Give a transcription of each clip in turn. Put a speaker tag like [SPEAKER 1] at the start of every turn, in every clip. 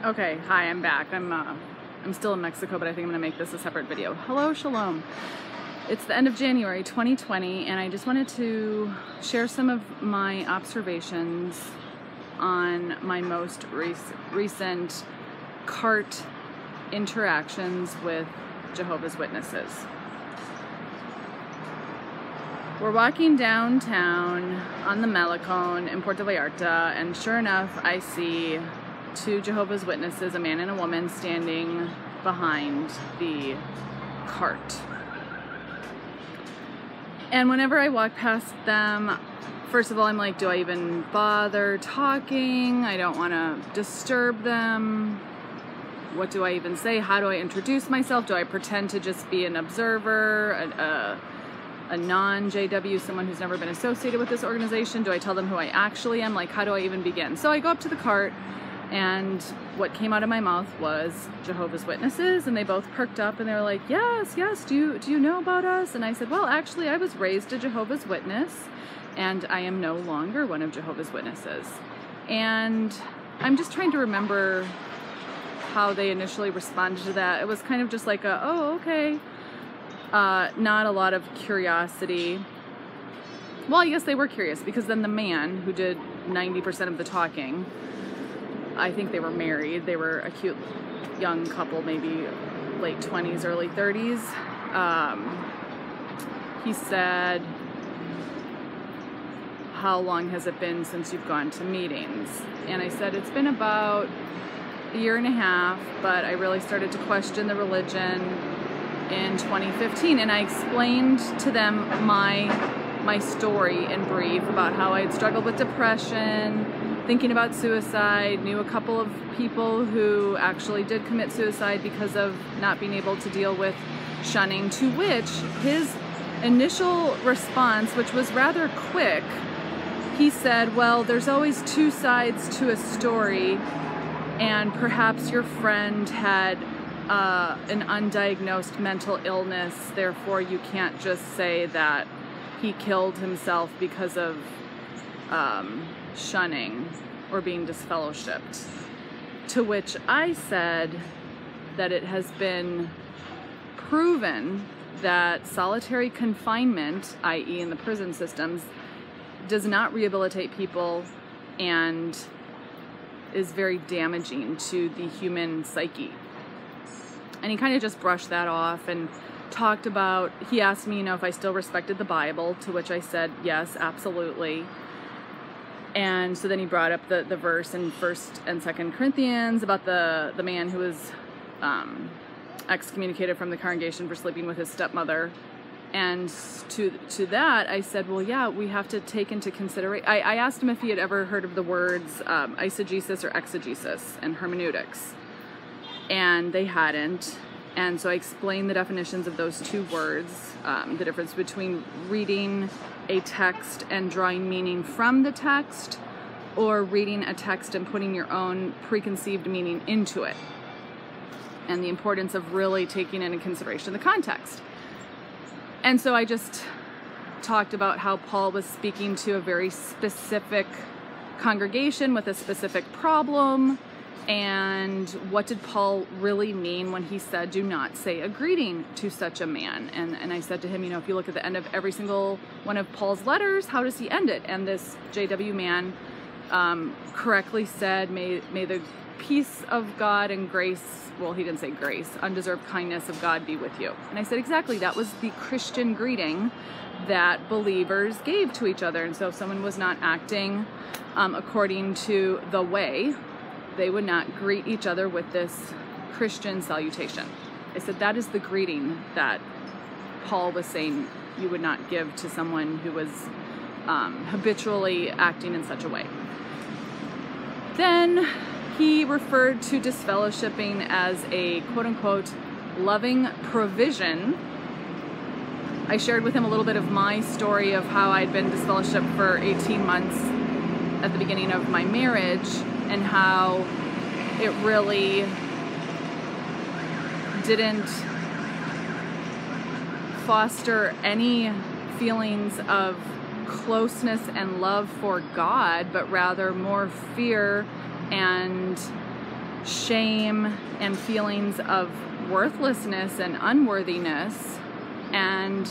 [SPEAKER 1] Okay, hi, I'm back. I'm still in Mexico, but I think I'm gonna make this a separate video. Hello, shalom. It's the end of January 2020, and I just wanted to share some of my observations on my most recent cart interactions with Jehovah's Witnesses. We're walking downtown on the Malecón in Puerto Vallarta, and sure enough, I see two Jehovah's Witnesses, a man and a woman, standing behind the cart. And whenever I walk past them, first of all, I'm like, do I even bother talking? I don't want to disturb them. What do I even say? How do I introduce myself? Do I pretend to just be an observer, a non-JW, someone who's never been associated with this organization? Do I tell them who I actually am? Like, how do I even begin? So I go up to the cart, and what came out of my mouth was Jehovah's Witnesses, and they both perked up and they were like, yes, do you know about us? And I said, well, actually, I was raised a Jehovah's Witness, and I am no longer one of Jehovah's Witnesses. And I'm just trying to remember how they initially responded to that. It was kind of just like a, oh, okay. Not a lot of curiosity. Well, I guess they were curious, because then the man who did 90% of the talking, I think they were married. They were a cute young couple, maybe late 20s, early 30s. He said, how long has it been since you've gone to meetings? And I said, it's been about a year and a half, but I really started to question the religion in 2015. And I explained to them my story in brief about how I had struggled with depression, thinking about suicide, knew a couple of people who actually did commit suicide because of not being able to deal with shunning, to which his initial response, which was rather quick, he said, well, there's always two sides to a story, and perhaps your friend had an undiagnosed mental illness, therefore you can't just say that he killed himself because of shunning or being disfellowshipped. To which I said that it has been proven that solitary confinement, i.e. in the prison systems, does not rehabilitate people and is very damaging to the human psyche. And he kind of just brushed that off and talked about, he asked me, if I still respected the Bible, to which I said, yes, absolutely. And so then he brought up the verse in 1st and 2nd Corinthians about the man who was excommunicated from the congregation for sleeping with his stepmother. And to that, I said, well, yeah, we have to take into consideration. I asked him if he had ever heard of the words eisegesis or exegesis and hermeneutics. And they hadn't. And so I explained the definitions of those two words, the difference between reading a text and drawing meaning from the text, or reading a text and putting your own preconceived meaning into it, and the importance of really taking into consideration the context. And so I just talked about how Paul was speaking to a very specific congregation with a specific problem. And what did Paul really mean when he said, do not say a greeting to such a man? And I said to him, if you look at the end of every single one of Paul's letters, how does he end it? And this JW man correctly said, may the peace of God and grace, well, he didn't say grace, undeserved kindness of God be with you. And I said, exactly, that was the Christian greeting that believers gave to each other. And so if someone was not acting according to the way, they would not greet each other with this Christian salutation. I said, that is the greeting that Paul was saying you would not give to someone who was habitually acting in such a way. Then he referred to disfellowshipping as a quote-unquote loving provision. I shared with him a little bit of my story of how I'd been disfellowshipped for 18 months at the beginning of my marriage, and how it really didn't foster any feelings of closeness and love for God, but rather more fear and shame and feelings of worthlessness and unworthiness. And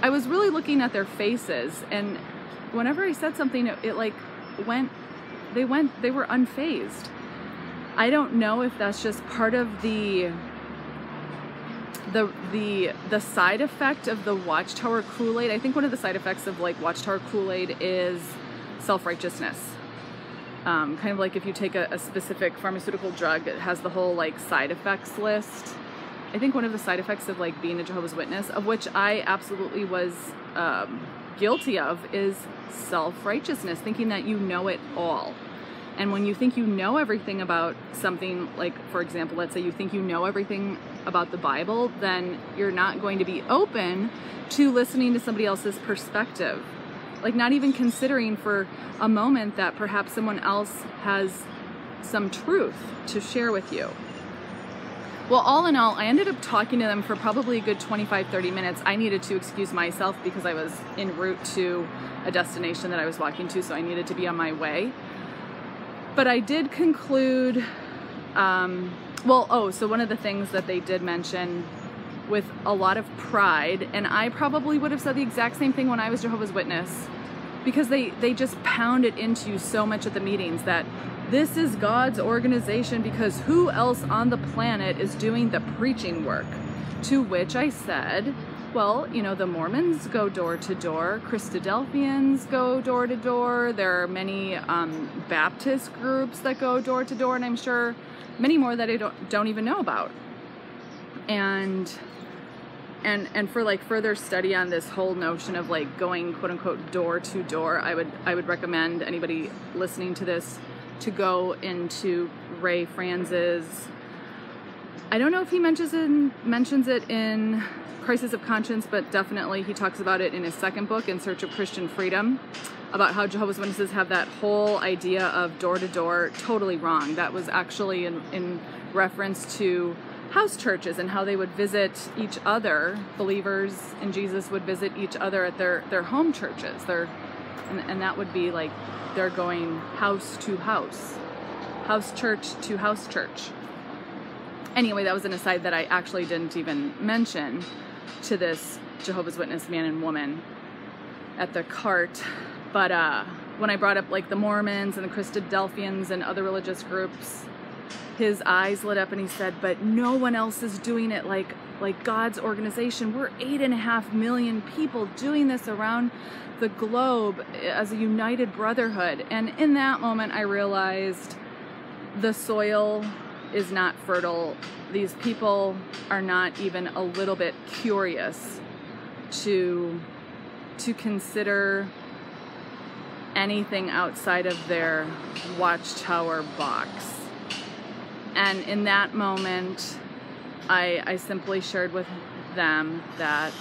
[SPEAKER 1] I was really looking at their faces, and whenever I said something, it like they were unfazed. I don't know if that's just part of the side effect of the Watchtower Kool-Aid. I think one of the side effects of like Watchtower Kool-Aid is self-righteousness. Kind of like if you take a specific pharmaceutical drug, it has the whole like side effects list. I think one of the side effects of like being a Jehovah's Witness, of which I absolutely was guilty of, is self-righteousness, thinking that you know it all. And when you think you know everything about something, like for example, let's say you think you know everything about the Bible, then you're not going to be open to listening to somebody else's perspective. Like not even considering for a moment that perhaps someone else has some truth to share with you. Well, all in all, I ended up talking to them for probably a good 25-30 minutes. I needed to excuse myself because I was en route to a destination that I was walking to, so I needed to be on my way. But I did conclude, so one of the things that they did mention with a lot of pride, and I probably would have said the exact same thing when I was Jehovah's Witness, because they just pound it into you so much at the meetings that this is God's organization because who else on the planet is doing the preaching work? To which I said, well, you know, the Mormons go door to door, Christadelphians go door to door, there are many Baptist groups that go door to door, and I'm sure many more that I don't even know about. And for like further study on this whole notion of like going quote unquote door to door, I would recommend anybody listening to this to go into Ray Franz's, I don't know if he mentions it in Crisis of Conscience, but definitely he talks about it in his second book, In Search of Christian Freedom, about how Jehovah's Witnesses have that whole idea of door to door totally wrong. That was actually in reference to house churches and how they would visit each other. Believers in Jesus would visit each other at their home churches. And that would be like they're going house to house church to house church. Anyway, that was an aside that I actually didn't even mention to this Jehovah's Witness man and woman at the cart. But when I brought up like the Mormons and the Christadelphians and other religious groups, his eyes lit up and he said, but no one else is doing it like God's organization. We're 8.5 million people doing this around the globe as a united brotherhood. And in that moment, I realized the soil is not fertile. These people are not even a little bit curious to consider anything outside of their Watchtower box. And in that moment, I simply shared with them that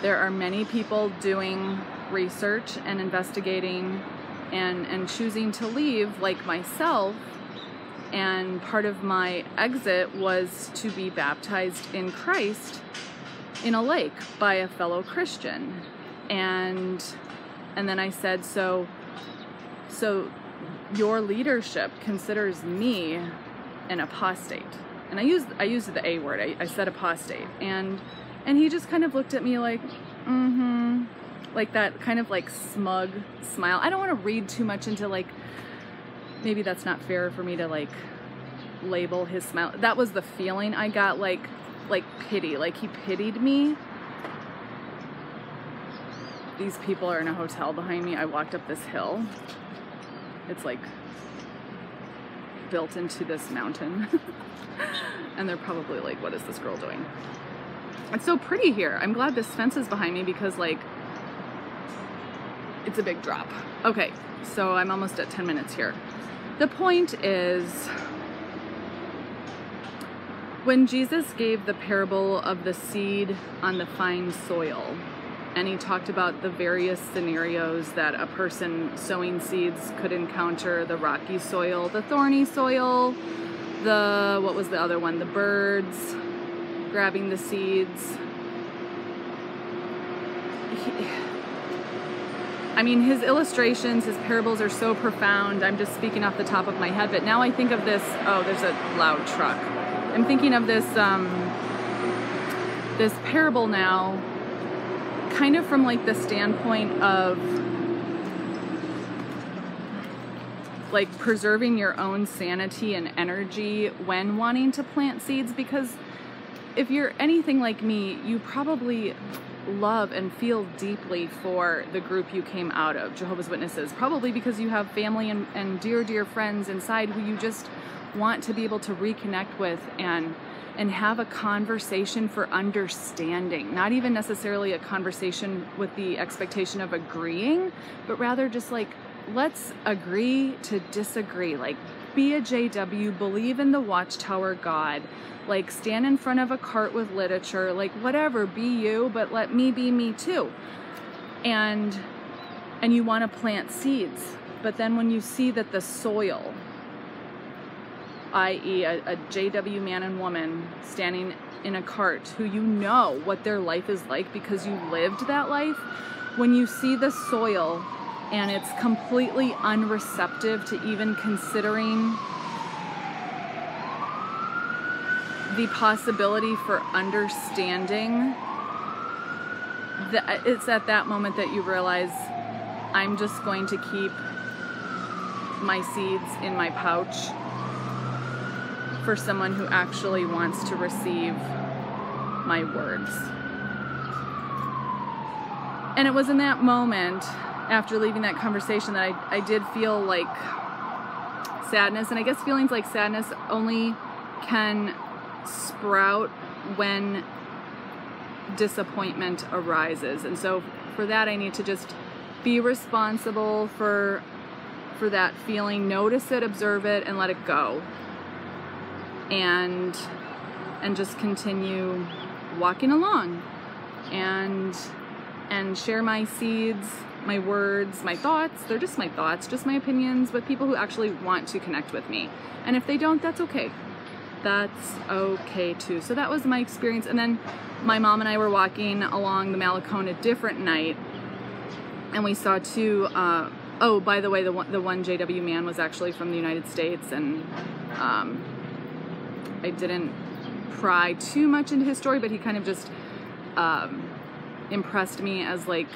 [SPEAKER 1] there are many people doing research and investigating and choosing to leave, like myself. And part of my exit was to be baptized in Christ in a lake by a fellow Christian. And then I said, so your leadership considers me an apostate. And I used the A word. I said apostate. And he just kind of looked at me like, like that kind of like smug smile. I don't want to read too much into like, maybe that's not fair for me to like label his smile. That was the feeling I got, like pity, like he pitied me. These people are in a hotel behind me. I walked up this hill. It's like built into this mountain. And they're probably like, what is this girl doing? It's so pretty here. I'm glad this fence is behind me because like it's a big drop. Okay, so I'm almost at 10 minutes here. The point is, when Jesus gave the parable of the seed on the fine soil, and he talked about the various scenarios that a person sowing seeds could encounter: the rocky soil, the thorny soil, what was the other one? The birds grabbing the seeds. I mean, his illustrations, his parables are so profound. I'm just speaking off the top of my head, but now I think of this, oh, there's a loud truck. I'm thinking of this, this parable now, kind of from like the standpoint of like preserving your own sanity and energy when wanting to plant seeds, because if you're anything like me, you probably love and feel deeply for the group you came out of, Jehovah's Witnesses, probably because you have family and dear friends inside who you just want to be able to reconnect with and have a conversation for understanding, not even necessarily a conversation with the expectation of agreeing, but rather just like, let's agree to disagree. Like, be a JW, believe in the Watchtower God, like stand in front of a cart with literature, like whatever, be you, but let me be me too. And you want to plant seeds, but then when you see that the soil, i.e. a JW man and woman standing in a cart who you know what their life is like because you lived that life, when you see the soil and it's completely unreceptive to even considering the possibility for understanding, it's at that moment that you realize, I'm just going to keep my seeds in my pouch for someone who actually wants to receive my words. And it was in that moment, after leaving that conversation, that I did feel like sadness. And I guess feelings like sadness only can sprout when disappointment arises. And so for that, I need to just be responsible for that feeling, notice it, observe it, and let it go. And just continue walking along and share my seeds, my words, my thoughts. They're just my thoughts, just my opinions, with people who actually want to connect with me. And if they don't, that's okay. That's okay too. So that was my experience. And then my mom and I were walking along the Malecone a different night, and we saw two, oh, by the way, the one JW man was actually from the United States, and I didn't pry too much into his story, but he kind of just impressed me as, like,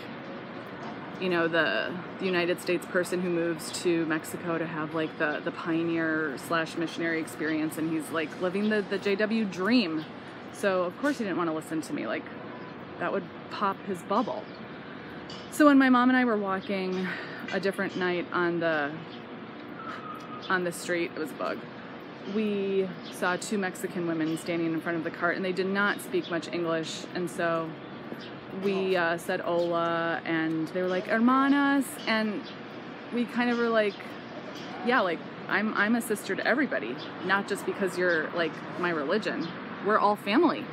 [SPEAKER 1] you know, the United States person who moves to Mexico to have like the pioneer / missionary experience, and he's like living the JW dream. So of course he didn't want to listen to me, like that would pop his bubble. So when my mom and I were walking a different night on the street, it was a bug, we saw two Mexican women standing in front of the cart, and they did not speak much English, and so we said hola, and they were like hermanas, and we kind of were like, yeah, like I'm a sister to everybody, not just because you're like my religion. We're all family.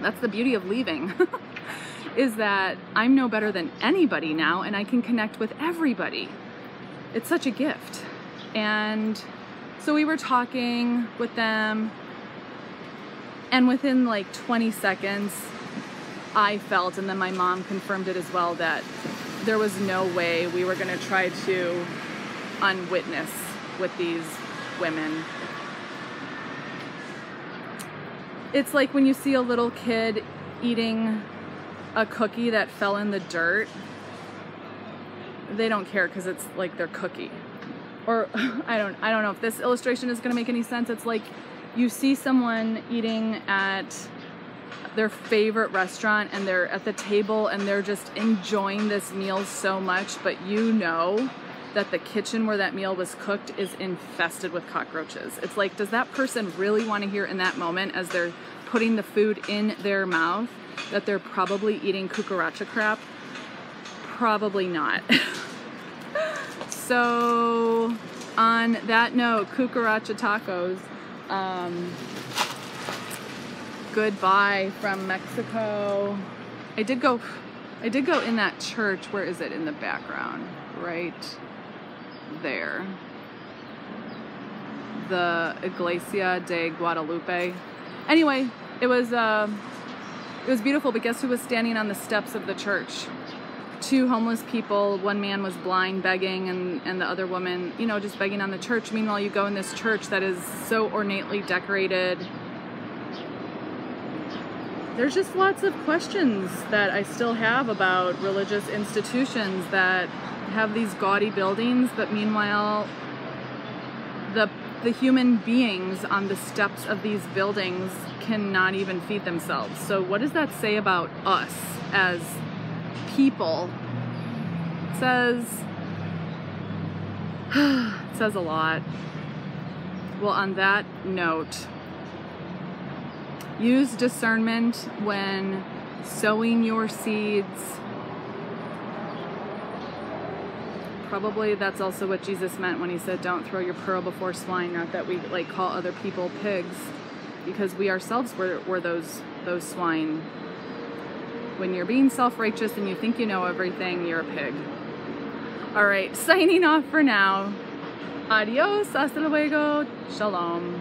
[SPEAKER 1] That's the beauty of leaving, is that I'm no better than anybody now, and I can connect with everybody. It's such a gift. And so we were talking with them, and within like 20 seconds, I felt, and then my mom confirmed it as well, that there was no way we were going to try to unwitness with these women. It's like when you see a little kid eating a cookie that fell in the dirt. They don't care because it's like their cookie. Or I don't know if this illustration is going to make any sense. It's like you see someone eating at their favorite restaurant, and they're at the table and they're just enjoying this meal so much, but you know that the kitchen where that meal was cooked is infested with cockroaches. It's like, does that person really want to hear in that moment, as they're putting the food in their mouth, that they're probably eating cucaracha crap? Probably not. So on that note, cucaracha tacos, goodbye from Mexico. I did go in that church. Where is it in the background? Right there. The Iglesia de Guadalupe. Anyway, it was beautiful, but guess who was standing on the steps of the church? 2 homeless people. One man was blind begging, and the other woman, you know, just begging on the church. Meanwhile, you go in this church that is so ornately decorated. There's just lots of questions that I still have about religious institutions that have these gaudy buildings, but meanwhile, the human beings on the steps of these buildings cannot even feed themselves. So what does that say about us as people? It says a lot. Well, on that note, use discernment when sowing your seeds. Probably that's also what Jesus meant when he said, don't throw your pearl before swine. Not that we like call other people pigs, because we ourselves were those swine. When you're being self-righteous and you think you know everything, you're a pig. All right, signing off for now. Adios, hasta luego, shalom.